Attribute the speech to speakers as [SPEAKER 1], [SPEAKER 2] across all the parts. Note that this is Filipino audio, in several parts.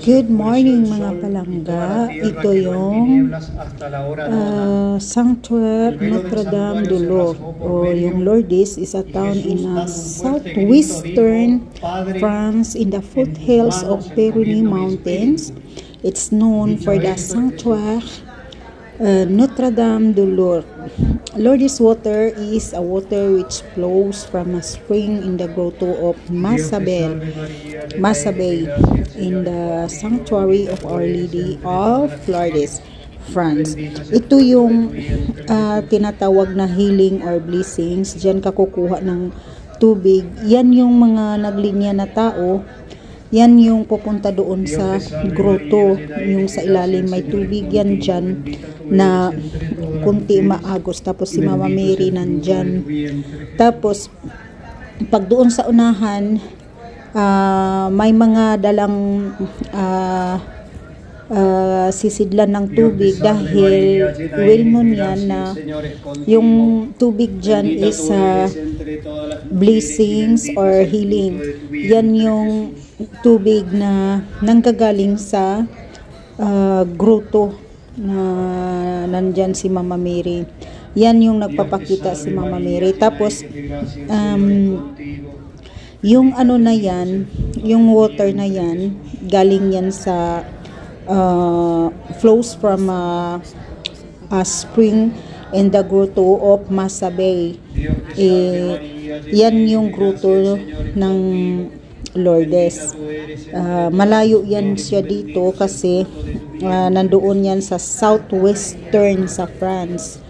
[SPEAKER 1] Good morning mga palangga. Ito yung Sanctuaire Notre Dame de Lourdes o yung Lourdes is a town in southwestern France in the foothills of Pyrenees Mountains. It's known for the Sanctuaire Notre Dame de Lourdes. Lourdes water is a water which flows from a spring in the grotto of Massabel in the sanctuary of Our Lady of Lourdes, France. Ito yung tinatawag na healing or blessings. Diyan ka kukuha ng tubig. Yan yung mga naglinya na tao. Yan yung pupunta doon sa grotto, yung sa ilalim may tubig yan dyan na kunti maagos. Tapos si Mama Mary nandyan. Tapos pag doon sa unahan, may mga dalang sisidlan ng tubig dahil well known yan na yung tubig dyan is blessings or healing. Yan yung tubig na nanggagaling sa grotto na nandyan si Mama Mary. Yan yung nagpapakita si Mama Mary. Tapos yung ano na yan, yung water na yan, galing yan sa flows from a spring in the grotto of Massabel. Yan yung grotto ng Lourdes. Malayo yan siya dito kasi nandoon yan sa southwestern sa France.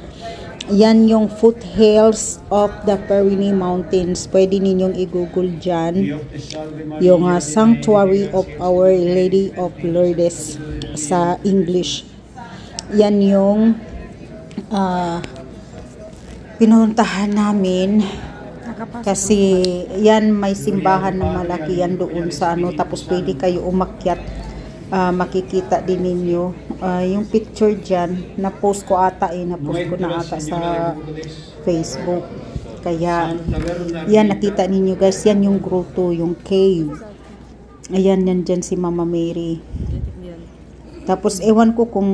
[SPEAKER 1] Yan yung foothills of the Pyrenees Mountains. Pwede ninyong i-google dyan yung Sanctuary of Our Lady of Lourdes sa English. Yan yung pinuntahan namin kasi yan may simbahan na malaki yan doon sa ano. Tapos pwede kayo umakyat, makikita din ninyo yung picture dyan. Na-post ko ata na-post ko na ata sa Facebook. Kaya yan, nakita ninyo guys, yan yung grotto, yung cave. Ayan, yan dyan si Mama Mary. Tapos ewan ko kung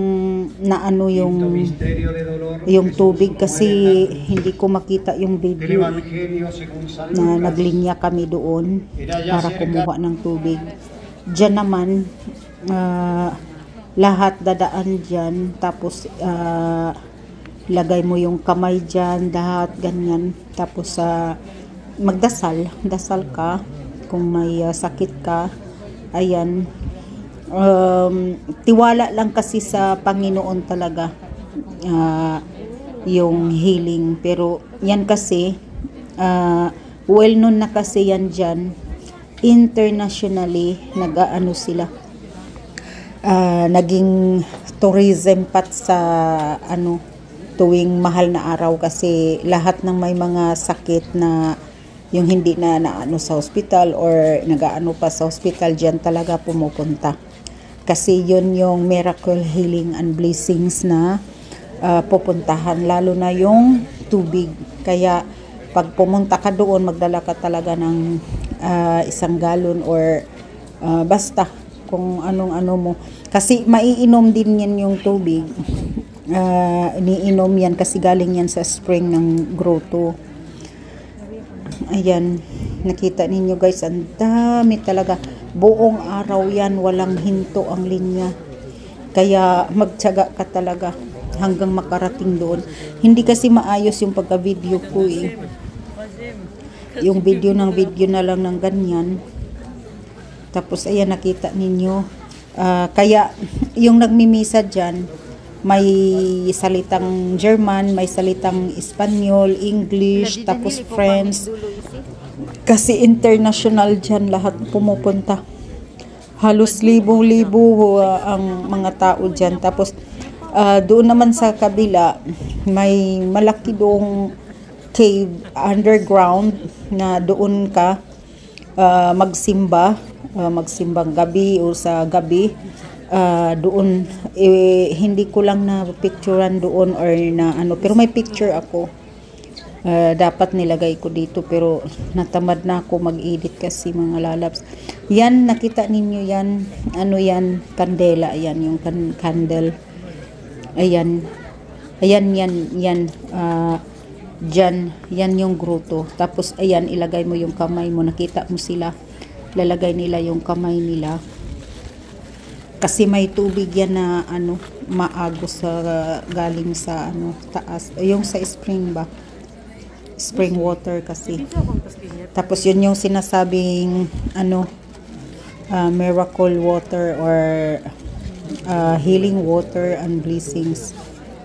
[SPEAKER 1] naano yung tubig kasi hindi ko makita yung video na naglinya kami doon para kumuha ng tubig. Diyan naman lahat dadaan dyan, tapos lagay mo yung kamay dyan, lahat ganyan. Tapos dasal ka kung may sakit ka. Ayan. Tiwala lang kasi sa Panginoon talaga yung healing. Pero yan kasi well known na kasi yan dyan. Internationally nag-aano sila, naging tourism pat sa ano tuwing mahal na araw kasi lahat ng may mga sakit na yung hindi na naano sa hospital or nag-aano pa sa hospital, dyan talaga pumupunta. Kasi yun yung miracle healing and blessings na pupuntahan, lalo na yung tubig. Kaya pag pumunta ka doon, magdala ka talaga ng 1 galon or basta kung anong-ano mo. Kasi maiinom din yan yung tubig. Iniinom yan kasi galing yan sa spring ng grotto. Ayan, nakita ninyo guys, ang dami talaga. Buong araw yan, walang hinto ang linya. Kaya magtiyaga ka talaga hanggang makarating doon. Hindi kasi maayos yung pagka-video ko yung video na lang ng ganyan. Tapos ayan, nakita ninyo. Kaya yung nagmimisa dyan, may salitang German, may salitang Espanyol, English, tapos French. Kasi international dyan lahat pumupunta. Halos libo-libo ang mga tao dyan. Tapos doon naman sa kabila, may malaki doong cave underground na doon ka magsimbang gabi o sa gabi. Doon hindi ko lang na picturean doon or na ano, pero may picture ako Dapat nilagay ko dito pero natamad na ako mag-edit kasi mga lalabs. Yan, nakita ninyo yan. Ano yan? Kandela. Ayan, yung candle. Ayan. Ayan, yan. Dyan. Yan yung gruto. Tapos, ayan, ilagay mo yung kamay mo. Nakita mo sila. Lalagay nila yung kamay nila. Kasi may tubig yan na maagos galing sa taas. Yung sa spring ba? Spring water kasi. Tapos yun yung sinasabing miracle water or healing water and blessings.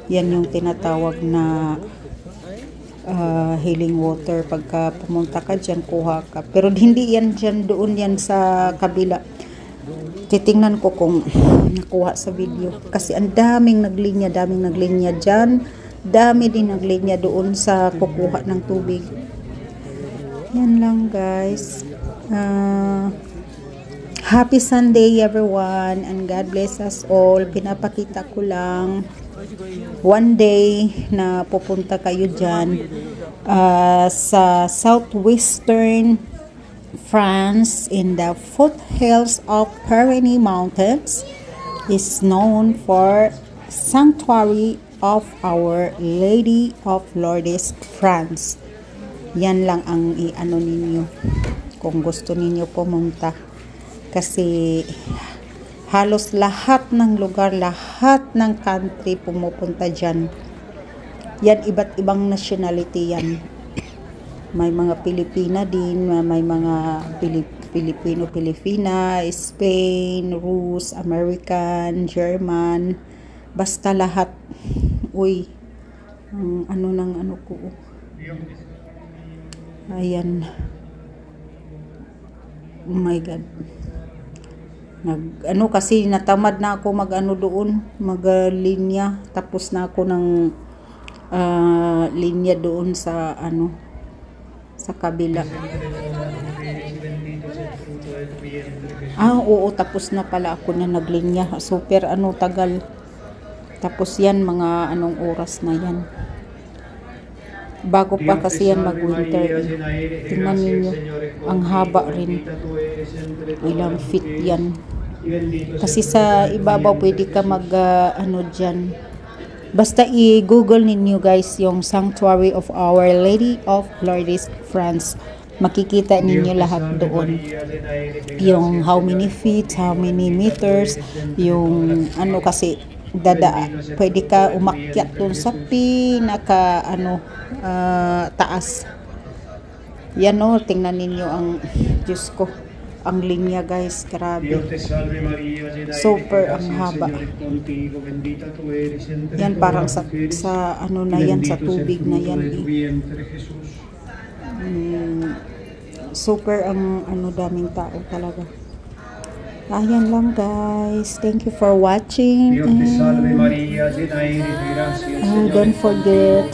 [SPEAKER 1] Yan yung tinatawag na healing water. Pagka pumunta ka dyan, kuha ka. Pero hindi yan dyan, doon yan sa kabila. Titingnan ko kung nakuha sa video. Kasi ang daming naglinya dyan. Dami din naglinya doon sa kukuha ng tubig. Yan lang guys. Happy Sunday everyone and God bless us all. Pinapakita ko lang one day na pupunta kayo dyan sa southwestern France in the foothills of Pyrenees Mountains is known for sanctuary of Our Lady of Lourdes, France. Yan lang ang ninyo kung gusto ninyo pumunta. Kasi halos lahat ng lugar, lahat ng country pumupunta dyan. Yan, iba't ibang nationality yan. May mga Pilipina din, may mga Pilipino-Pilipina, Spain, Rus, American, German, basta lahat. Uy, ko. Ayan. Oh my God. Kasi natamad na ako doon, maglinya. Tapos na ako ng linya doon sa sa kabila. Oo, tapos na pala ako na naglinya. Super tagal. Tapos yan, mga anong oras na yan. Bago pa kasi yan mag-winter. Tingnan ninyo, ang haba rin. Ilang feet yan. Kasi sa ibabaw pwede ka dyan. Basta i-google ninyo guys yung Sanctuary of Our Lady of Lourdes, France. Makikita ninyo lahat doon. Yung how many feet, how many meters, yung kasi pwede ka umakyat doon sa pinaka taas. Yan tingnan ninyo ang Diyos ko, ang linya guys, grabe. Super ang haba. Yan parang sa na yan, sa tubig na yan super ang daming tao talaga. Ayan lang guys. Thank you for watching. Don't forget,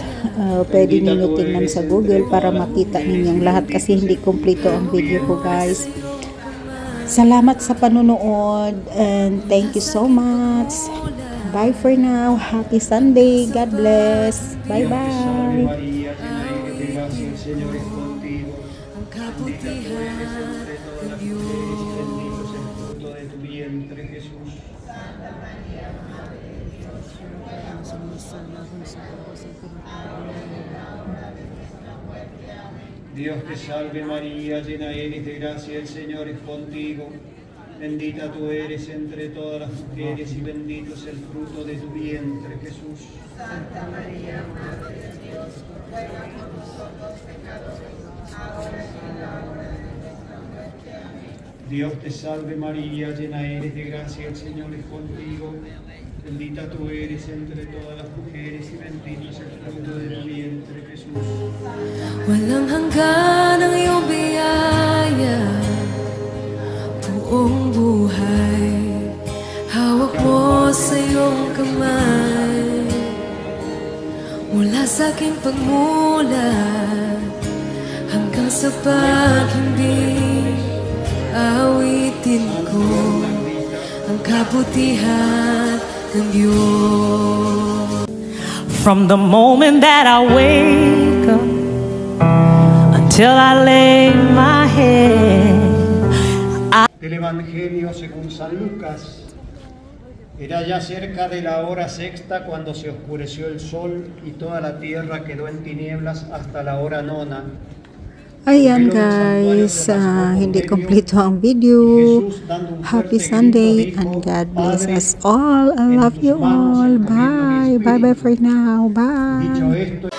[SPEAKER 1] pwede ninyo tingnan sa Google para makita ninyong lahat kasi hindi kumpleto ang video ko guys. Salamat sa panunood and thank you so much. Bye for now. Happy Sunday. God bless. Bye bye.
[SPEAKER 2] Dios te salve María, llena eres de gracia, el Señor es contigo. Bendita tú eres entre todas las mujeres y bendito es el fruto de tu vientre, Jesús. Santa María, Madre de Dios, ruega por nosotros pecadores, ahora y en la hora de nuestra muerte. Dios te salve María, llena eres de gracia, el Señor es contigo. Bendita tú eres entre todas las mujeres y bendito es el fruto de tu vientre, Jesús.
[SPEAKER 3] Walang hanggan ang iyong biyaya, buong buhay, hawak mo sa iyong kamay. Mula sa aking pagmulat hanggang sa pag-ibig, awitin ko ang kabutihan ng Diyos.
[SPEAKER 4] From the moment that I wake up
[SPEAKER 3] till I lay my head.
[SPEAKER 2] Del Evangelio según San Lucas. Era ya cerca de la hora sexta cuando se oscureció el sol y toda la tierra quedó en tinieblas hasta la hora nona.
[SPEAKER 1] Ayan guys, hindi kompleto ang video. Happy Sunday and God bless us all. I love you all. Bye. Bye for now. Bye.
[SPEAKER 2] Dicho esto,